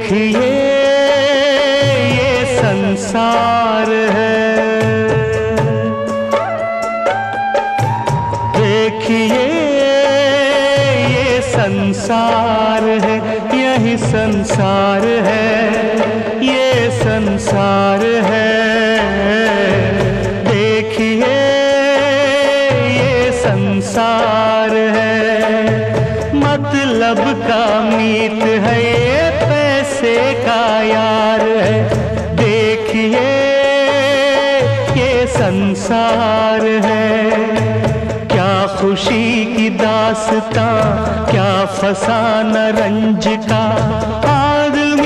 देखिए ये संसार है, देखिए ये संसार है, यही संसार है, ये संसार है। देखिए ये संसार है, मतलब का मीत है, ये पैसे का यार है। देखिए ये संसार है, क्या खुशी की दास्तां, क्या फसाना रंज का,